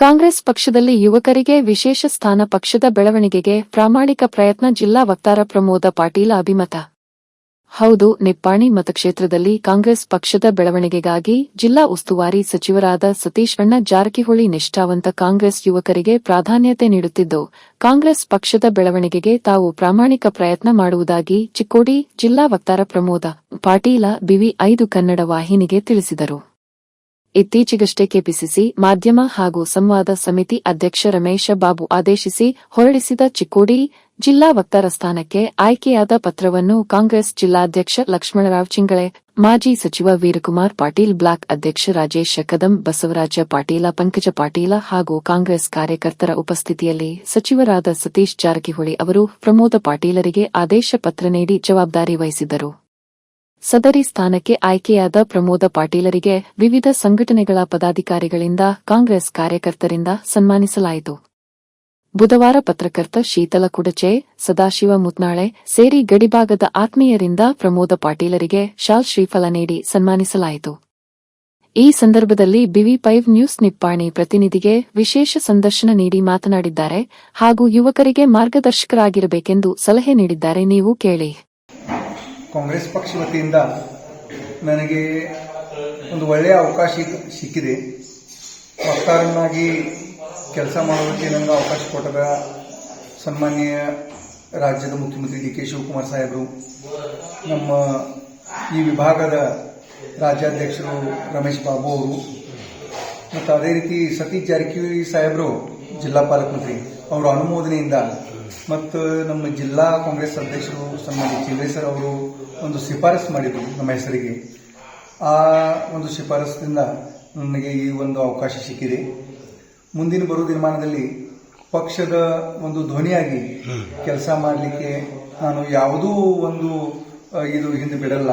ಕಾಂಗ್ರೆಸ್ ಪಕ್ಷದಲ್ಲಿ ಯುವಕರಿಗೆ ವಿಶೇಷ ಸ್ಥಾನ ಪಕ್ಷದ ಬೆಳವಣಿಗೆಗೆ ಪ್ರಾಮಾಣಿಕ ಪ್ರಯತ್ನ ಜಿಲ್ಲಾ ವಕ್ತಾರ ಪ್ರಮೋದ ಪಾಟೀಲ ಅಭಿಮತ. ಹೌದು, ನಿಪ್ಪಾಣಿ ಮತಕ್ಷೇತ್ರದಲ್ಲಿ ಕಾಂಗ್ರೆಸ್ ಪಕ್ಷದ ಬೆಳವಣಿಗೆಗಾಗಿ ಜಿಲ್ಲಾ ಉಸ್ತುವಾರಿ ಸಚಿವರಾದ ಸತೀಶ್ ಅಣ್ಣ ಜಾರಕಿಹೊಳಿ ನಿಷ್ಠಾವಂತ ಕಾಂಗ್ರೆಸ್ ಯುವಕರಿಗೆ ಪ್ರಾಧಾನ್ಯತೆ ನೀಡುತ್ತಿದ್ದು, ಕಾಂಗ್ರೆಸ್ ಪಕ್ಷದ ಬೆಳವಣಿಗೆಗೆ ತಾವು ಪ್ರಾಮಾಣಿಕ ಪ್ರಯತ್ನ ಮಾಡುವುದಾಗಿ ಚಿಕ್ಕೋಡಿ ಜಿಲ್ಲಾ ವಕ್ತಾರ ಪ್ರಮೋದ ಪಾಟೀಲ BV5 ಕನ್ನಡ ವಾಹಿನಿಗೆ ತಿಳಿಸಿದರು. ಇತ್ತೀಚೆಗಷ್ಟೇ ಕೆಪಿಸಿಸಿ ಮಾಧ್ಯಮ ಹಾಗೂ ಸಂವಾದ ಸಮಿತಿ ಅಧ್ಯಕ್ಷ ರಮೇಶ ಬಾಬು ಆದೇಶಿಸಿ ಹೊರಡಿಸಿದ ಚಿಕ್ಕೋಡಿ ಜಿಲ್ಲಾ ವಕ್ತಾರ ಸ್ಥಾನಕ್ಕೆ ಆಯ್ಕೆಯಾದ ಪತ್ರವನ್ನು ಕಾಂಗ್ರೆಸ್ ಜಿಲ್ಲಾಧ್ಯಕ್ಷ ಲಕ್ಷ್ಮಣರಾವ್ ಚಿಂಗಳೆ, ಮಾಜಿ ಸಚಿವ ವೀರಕುಮಾರ್ ಪಾಟೀಲ್, ಬ್ಲಾಕ್ ಅಧ್ಯಕ್ಷ ರಾಜೇಶ ಕದಂ, ಬಸವರಾಜ ಪಾಟೀಲ, ಪಂಕಜ ಪಾಟೀಲ ಹಾಗೂ ಕಾಂಗ್ರೆಸ್ ಕಾರ್ಯಕರ್ತರ ಉಪಸ್ಥಿತಿಯಲ್ಲಿ ಸಚಿವರಾದ ಸತೀಶ್ ಜಾರಕಿಹೊಳಿ ಅವರು ಪ್ರಮೋದ ಪಾಟೀಲರಿಗೆ ಆದೇಶ ಪತ್ರ ನೀಡಿ ಜವಾಬ್ದಾರಿ ವಹಿಸಿದ್ದರು. ಸದರಿ ಸ್ಥಾನಕ್ಕೆ ಆಯ್ಕೆಯಾದ ಪ್ರಮೋದ ಪಾಟೀಲರಿಗೆ ವಿವಿಧ ಸಂಘಟನೆಗಳ ಪದಾಧಿಕಾರಿಗಳಿಂದ, ಕಾಂಗ್ರೆಸ್ ಕಾರ್ಯಕರ್ತರಿಂದ ಸನ್ಮಾನಿಸಲಾಯಿತು. ಬುಧವಾರ ಪತ್ರಕರ್ತ ಶೀತಲ ಕುಡಚೆ, ಸದಾಶಿವ ಮುತ್ನಾಳೆ ಸೇರಿ ಗಡಿಭಾಗದ ಆತ್ಮೀಯರಿಂದ ಪ್ರಮೋದ ಪಾಟೀಲರಿಗೆ ಶಾಲ್ ಶ್ರೀಫಲ ನೀಡಿ ಸನ್ಮಾನಿಸಲಾಯಿತು. ಈ ಸಂದರ್ಭದಲ್ಲಿ BV5 ನ್ಯೂಸ್ ನಿಪ್ಪಾಣಿ ಪ್ರತಿನಿಧಿಗೆ ವಿಶೇಷ ಸಂದರ್ಶನ ನೀಡಿ ಮಾತನಾಡಿದ್ದಾರೆ ಹಾಗೂ ಯುವಕರಿಗೆ ಮಾರ್ಗದರ್ಶಕರಾಗಿರಬೇಕೆಂದು ಸಲಹೆ ನೀಡಿದ್ದಾರೆ. ನೀವು ಕೇಳಿ. ಕಾಂಗ್ರೆಸ್ ಪಕ್ಷ ವತಿಯಿಂದ ನನಗೆ ಒಂದು ಒಳ್ಳೆಯ ಅವಕಾಶ ಸಿಕ್ಕಿದೆ. ವಕ್ತಾರನ್ನಾಗಿ ಕೆಲಸ ಮಾಡೋದಕ್ಕೆ ನನಗೆ ಅವಕಾಶ ಕೊಟ್ಟದ ಸನ್ಮಾನ್ಯ ರಾಜ್ಯದ ಮುಖ್ಯಮಂತ್ರಿ DK ಶಿವಕುಮಾರ್ ಸಾಹೇಬರು, ನಮ್ಮ ಈ ವಿಭಾಗದ ರಾಜ್ಯಾಧ್ಯಕ್ಷರು ರಮೇಶ್ ಬಾಬು ಅವರು, ಮತ್ತು ಅದೇ ರೀತಿ ಸತೀಶ್ ಜಾರಕಿಹೊಳಿ ಸಾಹೇಬರು ಜಿಲ್ಲಾ ಪಾಲಕ ಮಂತ್ರಿ ಅವರ ಅನುಮೋದನೆಯಿಂದ ಮತ್ತು ನಮ್ಮ ಜಿಲ್ಲಾ ಕಾಂಗ್ರೆಸ್ ಅಧ್ಯಕ್ಷರು ಸನ್ಮಾನ್ಯ ಚಿಂಗ್ಳೆ ಸರ್ ಅವರು ಒಂದು ಶಿಫಾರಸು ಮಾಡಿದರು ನಮ್ಮ ಹೆಸರಿಗೆ. ಆ ಒಂದು ಶಿಫಾರಸಿನಿಂದ ನನಗೆ ಈ ಒಂದು ಅವಕಾಶ ಸಿಕ್ಕಿದೆ. ಮುಂದಿನ ಬರುವ ದಿನಮಾನದಲ್ಲಿ ಪಕ್ಷದ ಒಂದು ಧ್ವನಿಯಾಗಿ ಕೆಲಸ ಮಾಡಲಿಕ್ಕೆ ನಾನು ಯಾವುದೂ ಒಂದು ಇದು ಹಿಂದೆ ಬಿಡಲ್ಲ.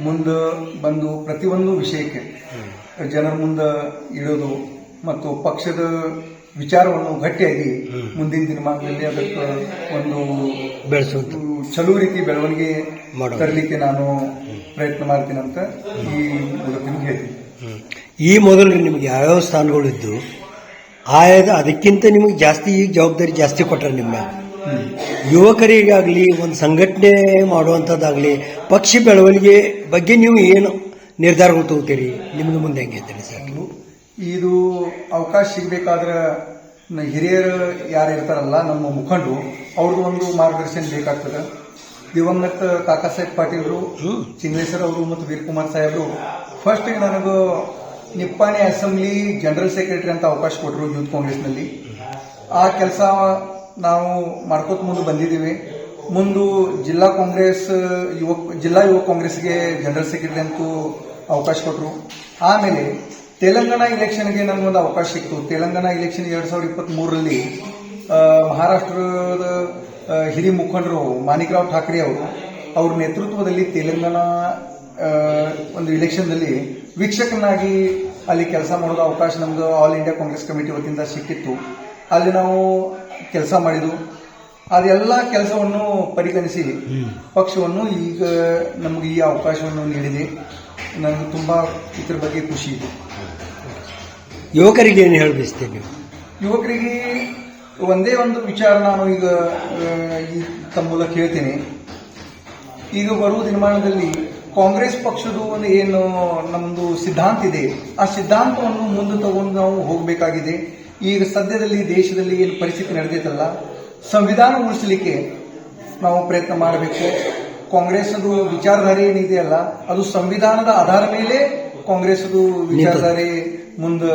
ಮುಂದೆ ಬಂದು ಪ್ರತಿಯೊಂದು ವಿಷಯಕ್ಕೆ ಜನರ ಮುಂದೆ ಇಡೋದು ಮತ್ತು ಪಕ್ಷದ ವಿಚಾರವನ್ನು ಗಟ್ಟಿಯಾಗಿ ಮುಂದಿನ ದಿನಮಾನದಲ್ಲಿ ಅದಕ್ಕೆ ಒಂದು ಚಲೋ ರೀತಿ ಬೆಳವಣಿಗೆ ತರಲಿಕ್ಕೆ ನಾನು ಪ್ರಯತ್ನ ಮಾಡ್ತೀನಿ ಅಂತ ಈ ಮೂಲಕ ನಿಮ್ಗೆ ಹೇಳ್ತೀನಿ. ಈ ಮೊದಲು ನಿಮಗೆ ಯಾವ್ಯಾವ ಸ್ಥಾನಗಳು ಇದ್ದು ಅದಕ್ಕಿಂತ ನಿಮಗೆ ಜಾಸ್ತಿ ಈಗ ಜವಾಬ್ದಾರಿ ಜಾಸ್ತಿ ಕೊಟ್ಟರೆ ನಿಮ್ಮ ಯುವಕರಿಗಾಗಲಿ ಒಂದು ಸಂಘಟನೆ ಮಾಡುವಂಥದ್ದಾಗಲಿ ಪಕ್ಷ ಬೆಳವಣಿಗೆ ಬಗ್ಗೆ ನೀವು ಏನು ನಿರ್ಧಾರಗಳು ತಗೋತೀರಿ? ನಿಮ್ದು ಮುಂದೆ ಹೆಂಗೆ ಹೇಳ್ತೀರಿ ಸರ್? ಇದು ಅವಕಾಶ ಸಿಗಬೇಕಾದ್ರೆ ಹಿರಿಯರು ಯಾರು ಇರ್ತಾರಲ್ಲ, ನಮ್ಮ ಮುಖಂಡರು, ಅವ್ರದ್ದು ಒಂದು ಮಾರ್ಗದರ್ಶನ ಬೇಕಾಗ್ತದೆ. ದಿವಂಗತ ಕಾಕಾ ಸಾಹೇಬ್ ಪಾಟೀಲ್ರು, ಚಿಂಗ್ಲೇಸರ್ ಅವರು ಮತ್ತು ವೀರಕುಮಾರ್ ಸಾಹೇಬರು ಫಸ್ಟ್ ನನಗೆ ನಿಪ್ಪಾಣಿ ಅಸೆಂಬ್ಲಿ ಜನರಲ್ ಸೆಕ್ರೆಟರಿ ಅಂತ ಅವಕಾಶ ಕೊಟ್ಟರು ಯೂತ್ ಕಾಂಗ್ರೆಸ್ನಲ್ಲಿ. ಆ ಕೆಲಸ ನಾವು ಮಾಡ್ಕೋತ ಮುಂದೆ ಬಂದಿದ್ದೀವಿ. ಮುಂದೆ ಜಿಲ್ಲಾ ಯುವ ಕಾಂಗ್ರೆಸ್ಗೆ ಜನರಲ್ ಸೆಕ್ರೆಟರಿ ಅಂತೂ ಅವಕಾಶ ಕೊಟ್ಟರು. ಆಮೇಲೆ ತೆಲಂಗಾಣ ಇಲೆಕ್ಷನ್ಗೆ ನನಗೊಂದು ಅವಕಾಶ ಸಿಕ್ತು. ತೆಲಂಗಾಣ ಇಲೆಕ್ಷನ್ 2023ರಲ್ಲಿ ಮಹಾರಾಷ್ಟ್ರದ ಹಿರಿಯ ಮುಖಂಡರು ಮಾಣಿಕ್ರಾವ್ ಠಾಕ್ರೆ ಅವ್ರ ನೇತೃತ್ವದಲ್ಲಿ ತೆಲಂಗಾಣ ಒಂದು ಇಲೆಕ್ಷನ್ನಲ್ಲಿ ವೀಕ್ಷಕನಾಗಿ ಅಲ್ಲಿ ಕೆಲಸ ಮಾಡೋದು ಅವಕಾಶ ನಮ್ದು ಆಲ್ ಇಂಡಿಯಾ ಕಾಂಗ್ರೆಸ್ ಕಮಿಟಿ ವತಿಯಿಂದ ಸಿಕ್ಕಿತ್ತು. ಅಲ್ಲಿ ನಾವು ಕೆಲಸ ಮಾಡಿದ್ದು. ಅದೆಲ್ಲ ಕೆಲಸವನ್ನು ಪರಿಗಣಿಸಿ ಪಕ್ಷವನ್ನು ಈಗ ನಮಗೆ ಈ ಅವಕಾಶವನ್ನು ನೀಡಿದೆ. ನನಗೆ ತುಂಬಾ ಇದ್ರ ಬಗ್ಗೆ ಖುಷಿ ಇದೆ. ಯುವಕರಿಗೆ ಏನು ಹೇಳಬಯಸ್ತೇನೆ? ಯುವಕರಿಗೆ ಒಂದೇ ಒಂದು ವಿಚಾರ ನಾನು ಈಗ ತಮ್ಮ ಮೂಲಕ ಹೇಳ್ತೀನಿ. ಈಗ ಬರುವ ದಿನಮಾನದಲ್ಲಿ ಕಾಂಗ್ರೆಸ್ ಪಕ್ಷದ ಒಂದು ಏನು ನಮ್ಮದು ಸಿದ್ಧಾಂತ ಇದೆ, ಆ ಸಿದ್ಧಾಂತವನ್ನು ಮುಂದೆ ತಗೊಂಡು ನಾವು ಹೋಗಬೇಕಾಗಿದೆ. ಈಗ ಸದ್ಯದಲ್ಲಿ ದೇಶದಲ್ಲಿ ಏನು ಪರಿಸ್ಥಿತಿ ನಡೆದೈತಲ್ಲ, ಸಂವಿಧಾನ ಉಳಿಸಲಿಕ್ಕೆ ನಾವು ಪ್ರಯತ್ನ ಮಾಡಬೇಕು. ಕಾಂಗ್ರೆಸ್ದು ವಿಚಾರಧಾರೆ ಏನಿದೆಯಲ್ಲ, ಅದು ಸಂವಿಧಾನದ ಆಧಾರ ಮೇಲೆ ಕಾಂಗ್ರೆಸ್ದು ವಿಚಾರಧಾರೆ ಮುಂದೆ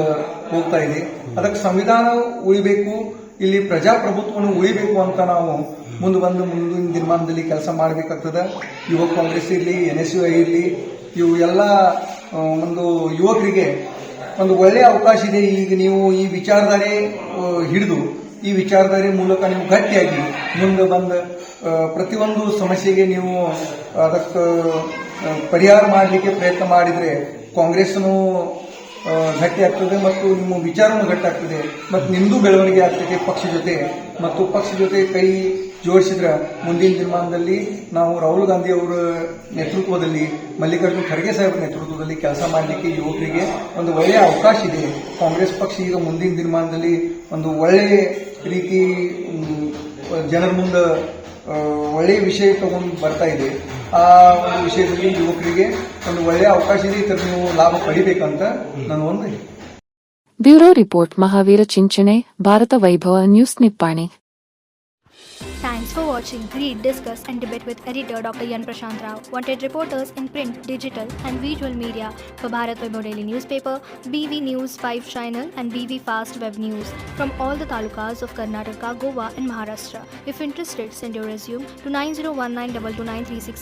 ಹೋಗ್ತಾ ಇದೆ. ಅದಕ್ಕೆ ಸಂವಿಧಾನ ಉಳಿಬೇಕು, ಇಲ್ಲಿ ಪ್ರಜಾಪ್ರಭುತ್ವವನ್ನು ಉಳಿಬೇಕು ಅಂತ ನಾವು ಮುಂದಿನ ದಿನಮಾನದಲ್ಲಿ ಕೆಲಸ ಮಾಡಬೇಕಾಗ್ತದೆ. ಯುವ ಕಾಂಗ್ರೆಸ್ ಇರಲಿ, NSU ಇರಲಿ, ಇವು ಎಲ್ಲ ಒಂದು ಯುವಕರಿಗೆ ಒಂದು ಒಳ್ಳೆಯ ಅವಕಾಶ ಇದೆ. ಈಗ ನೀವು ಈ ವಿಚಾರಧಾರೆ ಹಿಡಿದು ಈ ವಿಚಾರಧಾರೆ ಮೂಲಕ ನೀವು ಗಟ್ಟಿಯಾಗಿ ಮುಂದೆ ಬಂದ ಪ್ರತಿಯೊಂದು ಸಮಸ್ಯೆಗೆ ನೀವು ಅದಕ್ಕೆ ಪರಿಹಾರ ಮಾಡಲಿಕ್ಕೆ ಪ್ರಯತ್ನ ಮಾಡಿದರೆ ಕಾಂಗ್ರೆಸ್ನು ಗಟ್ಟಿ ಆಗ್ತದೆ ಮತ್ತು ನಿಮ್ಮ ವಿಚಾರನೂ ಗಟ್ಟಾಗ್ತದೆ ಮತ್ತು ನಿಮ್ಮದು ಬೆಳವಣಿಗೆ ಆಗ್ತದೆ ಪಕ್ಷ ಜೊತೆ ಮತ್ತು ಪಕ್ಷ ಜೊತೆ ಕೈ ಜೋಡಿಸಿದ್ರೆ ಮುಂದಿನ ದಿನಮಾನದಲ್ಲಿ ನಾವು ರಾಹುಲ್ ಗಾಂಧಿ ಅವರ ನೇತೃತ್ವದಲ್ಲಿ ಮಲ್ಲಿಕಾರ್ಜುನ್ ಖರ್ಗೆ ಸಾಹೇಬರ ನೇತೃತ್ವದಲ್ಲಿ ಕೆಲಸ ಮಾಡಲಿಕ್ಕೆ ಯುವಕರಿಗೆ ಒಂದು ಒಳ್ಳೆಯ ಅವಕಾಶ ಇದೆ. ಕಾಂಗ್ರೆಸ್ ಪಕ್ಷ ಈಗ ಮುಂದಿನ ದಿನಮಾನದಲ್ಲಿ ಒಂದು ಒಳ್ಳೆಯ ರೀತಿ ಜನರ ಮುಂದೆ ಒಳ್ಳೆಯ ವಿಷಯ ತಗೊಂಡು ಬರ್ತಾ ಇದೆ. ಆ ಒಂದು ವಿಷಯದಲ್ಲಿ ಯುವಕರಿಗೆ ಒಂದು ಒಳ್ಳೆಯ ಅವಕಾಶ ಇದೆ. ಇದರ ನೀವು ಲಾಭ ಪಡಿಬೇಕಂತ ನಾನು ಒಂದು ಬ್ಯೂರೋ ರಿಪೋರ್ಟ್ ಮಹಾವೀರ ಚಿಂಚಣೆ ಭಾರತ ವೈಭವ news Nippani. Thanks for watching. Read, discuss and debate with editor Dr. Yan Prashant Rao. Wanted reporters in print, digital and visual media for Bharat Vaibhav Daily Newspaper, BV News 5 Channel and BV Fast Web News from all the talukas of Karnataka, Goa and Maharashtra. If interested, send your resume to 9019229369